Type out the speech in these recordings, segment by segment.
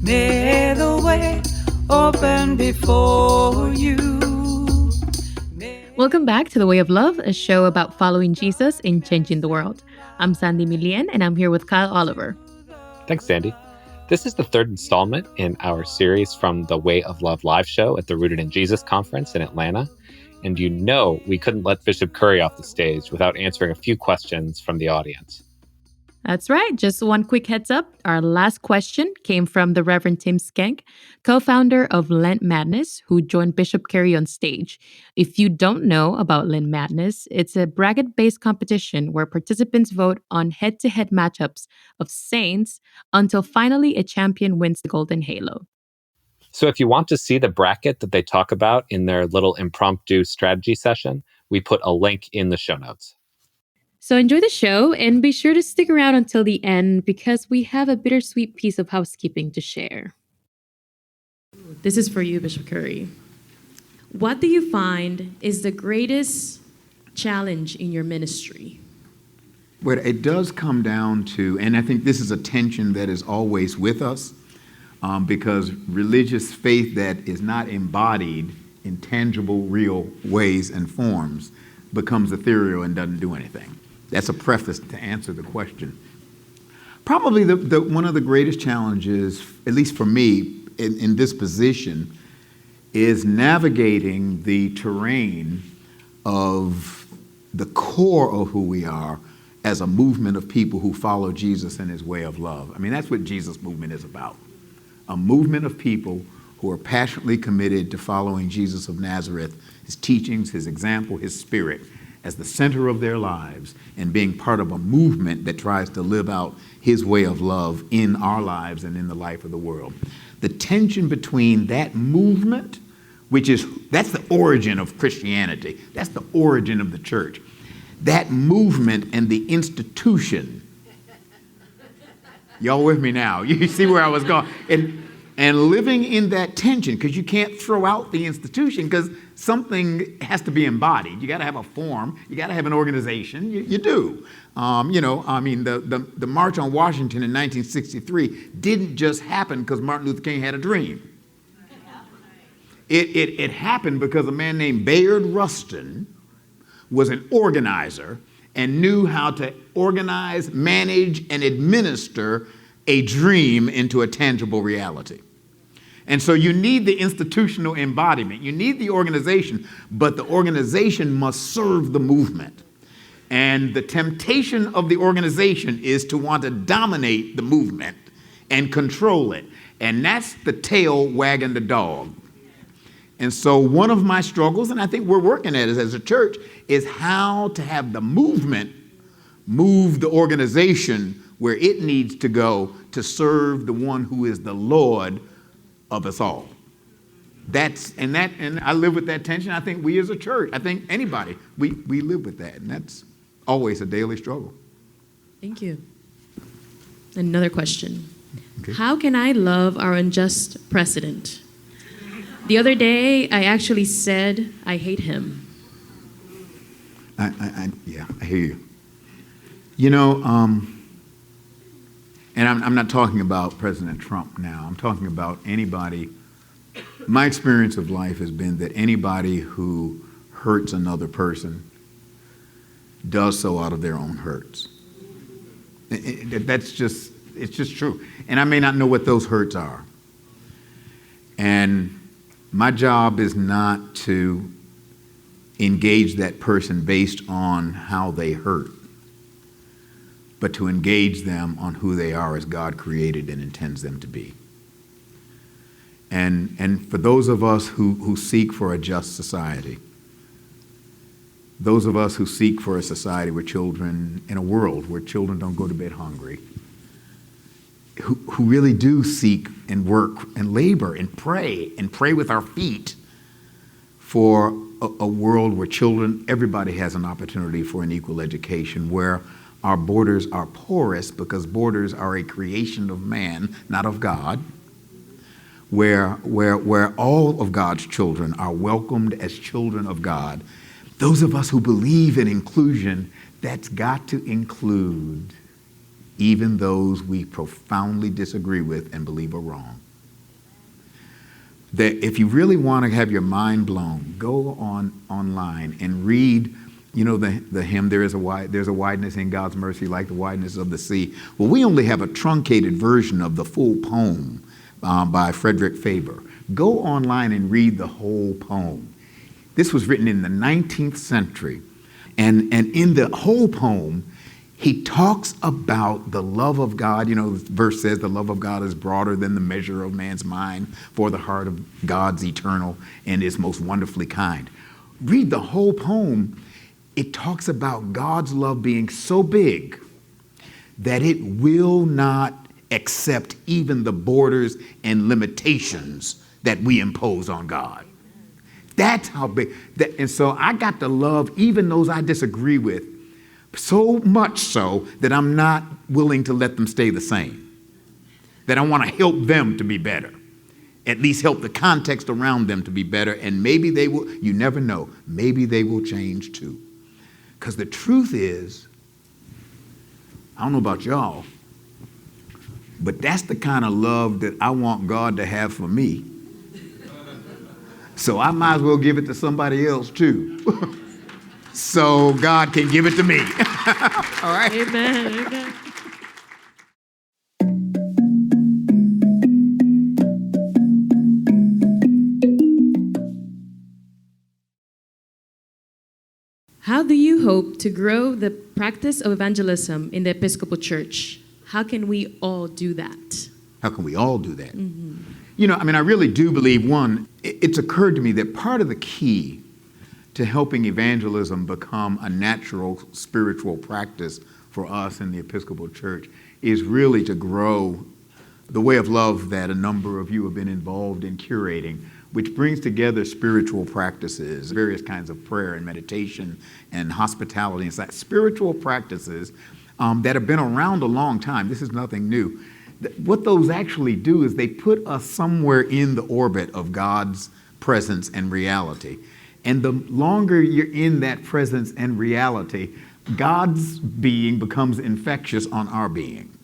May the way open before you. Welcome back to The Way of Love, a show about following Jesus in changing the world. I'm Sandy Milien, and I'm here with Kyle Oliver. Thanks, Sandy. This is the third installment in our series from the Way of Love live show at the Rooted in Jesus conference in Atlanta. And you know we couldn't let Bishop Curry off the stage without answering a few questions from the audience. That's right. Just one quick heads up. Our last question came from the Reverend Tim Skank, co-founder of Lent Madness, who joined Bishop Curry on stage. If you don't know about Lent Madness, it's a bracket-based competition where participants vote on head-to-head matchups of saints until finally a champion wins the Golden Halo. So if you want to see the bracket that they talk about in their little impromptu strategy session, we put a link in the show notes. So enjoy the show and be sure to stick around until the end because we have a bittersweet piece of housekeeping to share. This is for you, Bishop Curry. What do you find is the greatest challenge in your ministry? Well, it does come down to, and I think this is a tension that is always with us, because religious faith that is not embodied in tangible, real ways and forms becomes ethereal and doesn't do anything. That's a preface to answer the question. Probably one of the greatest challenges, at least for me, in this position, is navigating the terrain of the core of who we are as a movement of people who follow Jesus and his way of love. I mean, that's what Jesus' movement is about. A movement of people who are passionately committed to following Jesus of Nazareth, his teachings, his example, his spirit, as the center of their lives and being part of a movement that tries to live out his way of love in our lives and in the life of the world. The tension between that movement, that's the origin of Christianity, that's the origin of the church, that movement and the institution. Y'all with me now? You see where I was going? And living in that tension, because you can't throw out the institution because something has to be embodied. You got to have a form. You got to have an organization. You do. The March on Washington in 1963 didn't just happen because Martin Luther King had a dream. It happened because a man named Bayard Rustin was an organizer and knew how to organize, manage, and administer a dream into a tangible reality. And so you need the institutional embodiment. You need the organization, but the organization must serve the movement. And the temptation of the organization is to want to dominate the movement and control it. And that's the tail wagging the dog. And so one of my struggles, and I think we're working at it as a church, is how to have the movement move the organization where it needs to go to serve the one who is the Lord of us all. And I live with that tension. I think we as a church, I think anybody, we live with that. And that's always a daily struggle. Thank you. Another question. Okay. How can I love our unjust president? The other day, I actually said I hate him. I hear you. You know, and I'm not talking about President Trump now. I'm talking about anybody. My experience of life has been that anybody who hurts another person does so out of their own hurts. It's just true. And I may not know what those hurts are. And my job is not to engage that person based on how they hurt, but to engage them on who they are as God created and intends them to be. And for those of us who seek for a just society, those of us who seek for a society where children, in a world where children don't go to bed hungry, who really do seek and work and labor and pray with our feet for a world where children, everybody has an opportunity for an equal education, where our borders are porous because borders are a creation of man, not of God, where all of God's children are welcomed as children of God. Those of us who believe in inclusion, that's got to include even those we profoundly disagree with and believe are wrong. that if you really want to have your mind blown, go online and read, the hymn, there's a wideness in God's mercy like the wideness of the sea. Well, we only have a truncated version of the full poem by Frederick Faber. Go online and read the whole poem. This was written in the 19th century. And in the whole poem, he talks about the love of God. The verse says the love of God is broader than the measure of man's mind, for the heart of God's eternal and is most wonderfully kind. Read the whole poem. It talks about God's love being so big that it will not accept even the borders and limitations that we impose on God. That's how big. And so I got to love even those I disagree with, so much so that I'm not willing to let them stay the same. That I want to help them to be better. At least help the context around them to be better. And maybe they will, you never know, maybe they will change too. Because the truth is, I don't know about y'all, but that's the kind of love that I want God to have for me. So I might as well give it to somebody else too. So God can give it to me. All right? Amen. Amen. How do you hope to grow the practice of evangelism in the Episcopal Church? How can we all do that? How can we all do that? Mm-hmm. I really do believe, one, it's occurred to me that part of the key to helping evangelism become a natural spiritual practice for us in the Episcopal Church is really to grow the way of love that a number of you have been involved in curating, which brings together spiritual practices, various kinds of prayer and meditation and hospitality and such. Spiritual practices that have been around a long time. This is nothing new. What those actually do is they put us somewhere in the orbit of God's presence and reality. And the longer you're in that presence and reality, God's being becomes infectious on our being.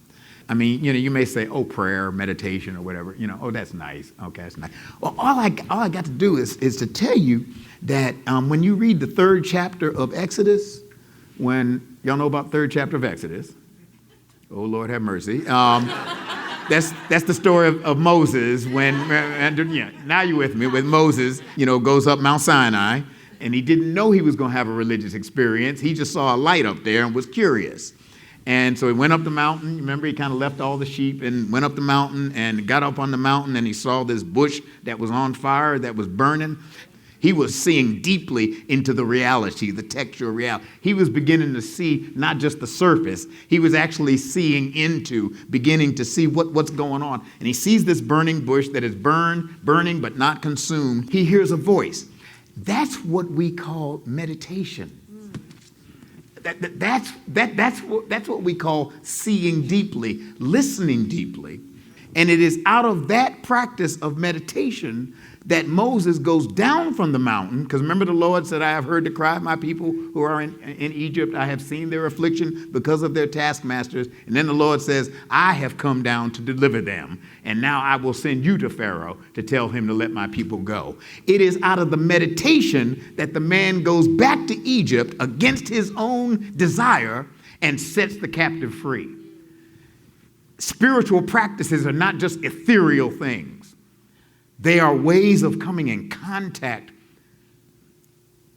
I mean, you may say, oh, prayer, meditation, or whatever. Oh, that's nice. Okay, that's nice. Well, all I got to do is to tell you that when you read the 3rd chapter of Exodus, when y'all know about 3rd chapter of Exodus, oh, Lord have mercy. That's the story of Moses when, now you're with me, when Moses, goes up Mount Sinai, and he didn't know he was going to have a religious experience. He just saw a light up there and was curious. And so he went up the mountain. Remember, he kind of left all the sheep and went up the mountain and got up on the mountain, and he saw this bush that was on fire, that was burning. He was seeing deeply into the reality, the texture of reality. He was beginning to see not just the surface. He was actually beginning to see what's going on. And he sees this burning bush that is burning but not consumed. He hears a voice. That's what we call meditation. That's what we call seeing deeply, listening deeply. And it is out of that practice of meditation that Moses goes down from the mountain, because remember the Lord said, I have heard the cry of my people who are in Egypt. I have seen their affliction because of their taskmasters. And then the Lord says, I have come down to deliver them. And now I will send you to Pharaoh to tell him to let my people go. It is out of the meditation that the man goes back to Egypt against his own desire and sets the captive free. Spiritual practices are not just ethereal things. They are ways of coming in contact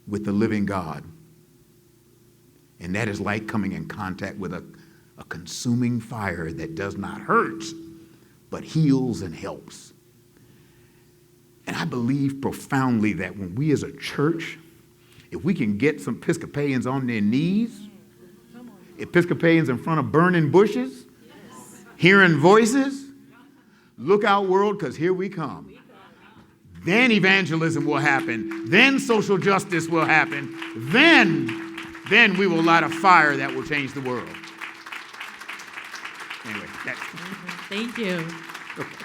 with the living God. And that is like coming in contact with a consuming fire that does not hurt, but heals and helps. And I believe profoundly that when we as a church, if we can get some Episcopalians on their knees, Episcopalians in front of burning bushes, hearing voices, look out world, because here we come. Then evangelism will happen. Then social justice will happen. Then we will light a fire that will change the world. Anyway, Thank you. Okay.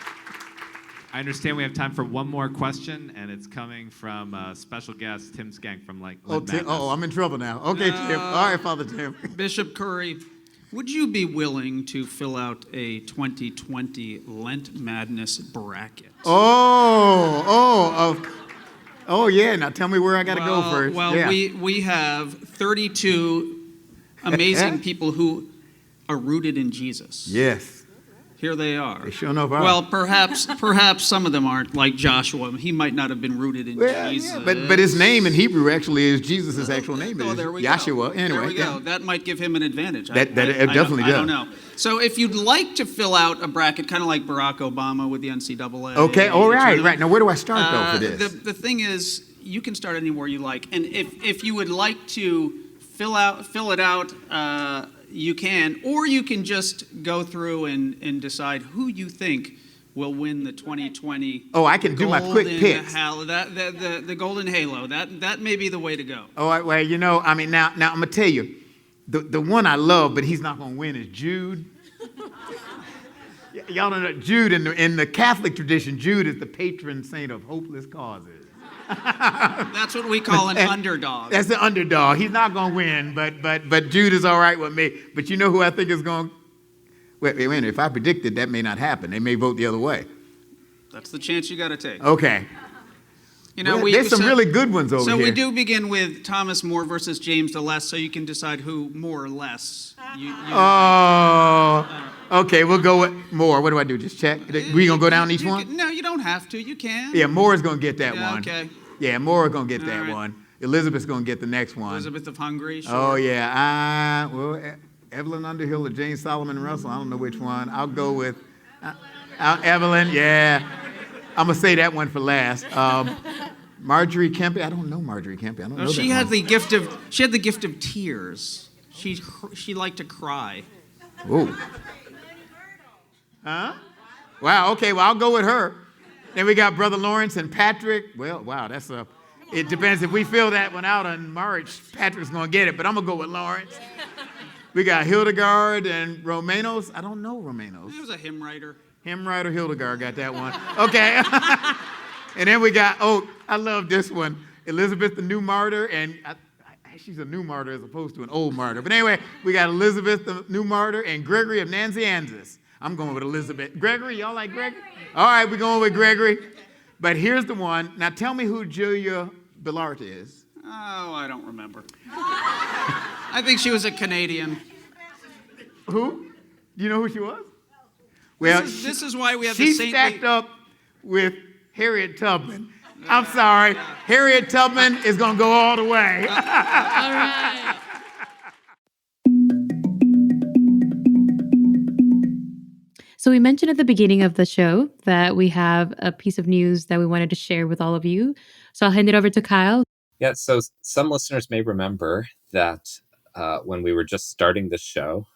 I understand we have time for one more question, and it's coming from special guest Tim Skank from I'm in trouble now. Okay, Tim. All right, Father Tim. Bishop Curry, Would you be willing to fill out a 2020 Lent Madness bracket? Oh, yeah. Now tell me where I got to go first. Well, yeah. we have 32 amazing people who are rooted in Jesus. Yes. Here they are. They sure enough are. Well, perhaps some of them aren't, like Joshua. He might not have been rooted in Jesus. Yeah, but his name in Hebrew actually is Jesus' actual name. Oh, there we Joshua. go. Anyway, there we go. That might give him an advantage. It definitely does. I don't know. So if you'd like to fill out a bracket, kind of like Barack Obama with the NCAA. Okay. All right. Right. Now, where do I start though for this? The thing is, you can start anywhere you like, and if you would like to fill it out. You can, or you can just go through and decide who you think will win the 2020. Oh, I can do my quick picks. The Golden Halo. That may be the way to go. Oh, well, now I'm gonna tell you, the one I love, but he's not gonna win is Jude. Y'all don't know Jude in the Catholic tradition. Jude is the patron saint of hopeless causes. That's what we call an underdog. That's the underdog. He's not going to win, but Jude is all right with me. But you know who I think is going to... Wait a minute. If I predicted, that may not happen. They may vote the other way. That's the chance you got to take. Okay. There's some really good ones over here. So we do begin with Thomas More versus James DeLess, so you can decide who more or less you okay. We'll go with More. What do I do? Just check? We going to go down each one? No, you don't have to. You can. Yeah, More is going to get that one. Okay. Yeah, More is going to get that right. one. Elizabeth's going to get the next one. Elizabeth of Hungary. Sure. Oh, yeah. Evelyn Underhill or Jane Solomon Russell. I don't know which one. I'll go with Evelyn. Yeah. I'm going to say that one for last. Marjorie Kempe. I don't know Marjorie Kempe. I don't know she that had one. She had the gift of tears. She liked to cry. Ooh. Huh? Wow. Okay. Well, I'll go with her. Then we got Brother Lawrence and Patrick. Well, wow. It depends. If we fill that one out in March, Patrick's going to get it. But I'm going to go with Lawrence. We got Hildegard and Romanos. I don't know Romanos. He was a hymn writer. Hymn writer Hildegard got that one. Okay. And then we got, I love this one. Elizabeth the New Martyr. And she's a new martyr as opposed to an old martyr. But anyway, we got Elizabeth the New Martyr and Gregory of Nazianzus. I'm going with Elizabeth. Gregory, y'all like Gregory? All right, we're going with Gregory. But here's the one. Now tell me who Julia Billart is. Oh, I don't remember. I think she was a Canadian. Who? Do you know who she was? Well, this is why we have the saintly... She stacked up with Harriet Tubman. I'm sorry. Harriet Tubman is going to go all the way. All right. So we mentioned at the beginning of the show that we have a piece of news that we wanted to share with all of you. So I'll hand it over to Kyle. Yeah, so some listeners may remember that when we were just starting this show,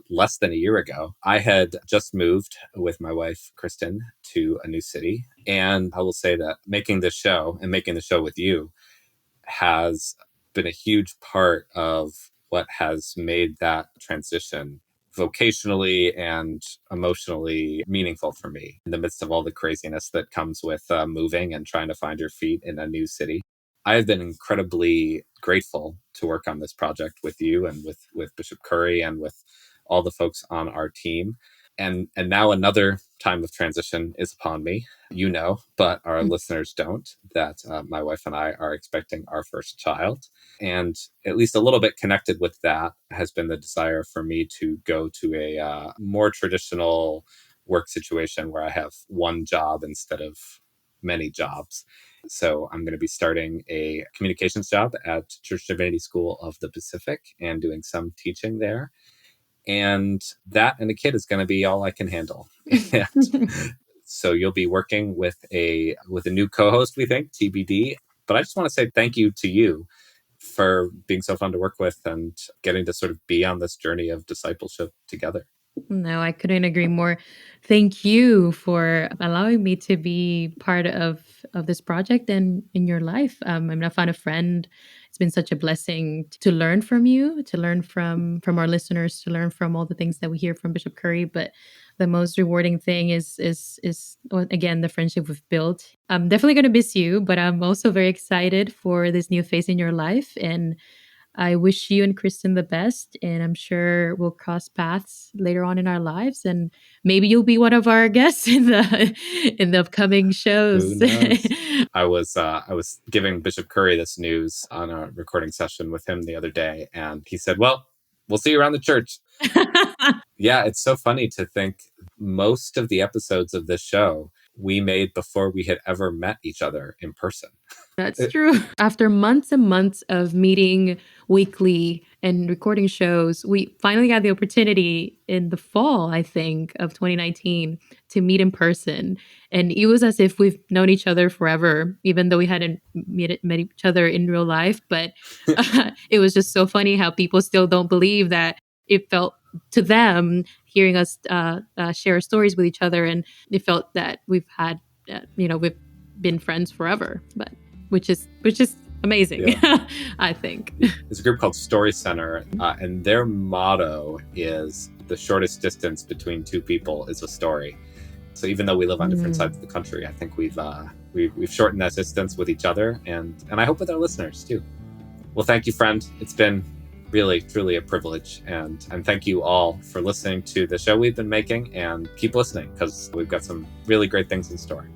less than a year ago, I had just moved with my wife, Kristen, to a new city. And I will say that making this show and making the show with you has been a huge part of what has made that transition vocationally and emotionally meaningful for me in the midst of all the craziness that comes with moving and trying to find your feet in a new city. I have been incredibly grateful to work on this project with you and with Bishop Curry and with all the folks on our team. And now another time of transition is upon me, but our listeners don't, that my wife and I are expecting our first child. And at least a little bit connected with that has been the desire for me to go to a more traditional work situation where I have one job instead of many jobs. So I'm going to be starting a communications job at Church Divinity School of the Pacific and doing some teaching there. And that and a kid is going to be all I can handle. And so you'll be working with a new co-host, we think, TBD. But I just want to say thank you to you for being so fun to work with and getting to sort of be on this journey of discipleship together. No, I couldn't agree more. Thank you for allowing me to be part of this project and in your life. I found a friend. It's been such a blessing to learn from you, to learn from our listeners, to learn from all the things that we hear from Bishop Curry. But the most rewarding thing is again, the friendship we've built. I'm definitely going to miss you, but I'm also very excited for this new phase in your life. And I wish you and Kristen the best, and I'm sure we'll cross paths later on in our lives, and maybe you'll be one of our guests in the upcoming Who shows. knows? I was giving Bishop Curry this news on a recording session with him the other day, and he said, "Well, we'll see you around the church." Yeah, it's so funny to think most of the episodes of this show we made before we had ever met each other in person. That's true. After months and months of meeting weekly and recording shows, we finally got the opportunity in the fall, I think, of 2019 to meet in person. And it was as if we've known each other forever, even though we hadn't met each other in real life. But it was just so funny how people still don't believe that it felt to them hearing us share stories with each other. And it felt that we've had, we've been friends forever. But which is amazing, Yeah. I think. There's a group called Story Center, and their motto is the shortest distance between two people is a story. So even though we live on different sides of the country, I think we've shortened that distance with each other, and I hope with our listeners too. Well, thank you, friend. It's been really, truly a privilege, and thank you all for listening to the show we've been making, and keep listening because we've got some really great things in store.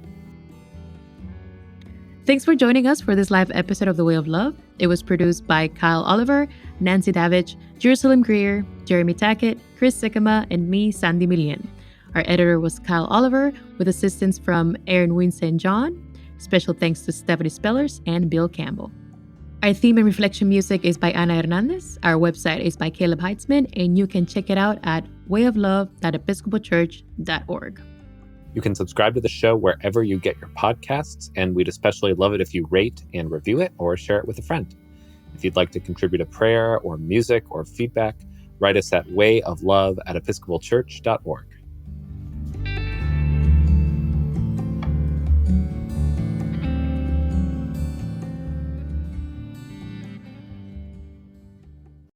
Thanks for joining us for this live episode of The Way of Love. It was produced by Kyle Oliver, Nancy Davich, Jerusalem Greer, Jeremy Tackett, Chris Sikama, and me, Sandy Milian. Our editor was Kyle Oliver, with assistance from Aaron Wynn St. John. Special thanks to Stephanie Spellers and Bill Campbell. Our theme and reflection music is by Ana Hernandez. Our website is by Caleb Heitzman, and you can check it out at wayoflove.episcopalchurch.org. You can subscribe to the show wherever you get your podcasts, and we'd especially love it if you rate and review it or share it with a friend. If you'd like to contribute a prayer or music or feedback, write us at wayoflove@episcopalchurch.org.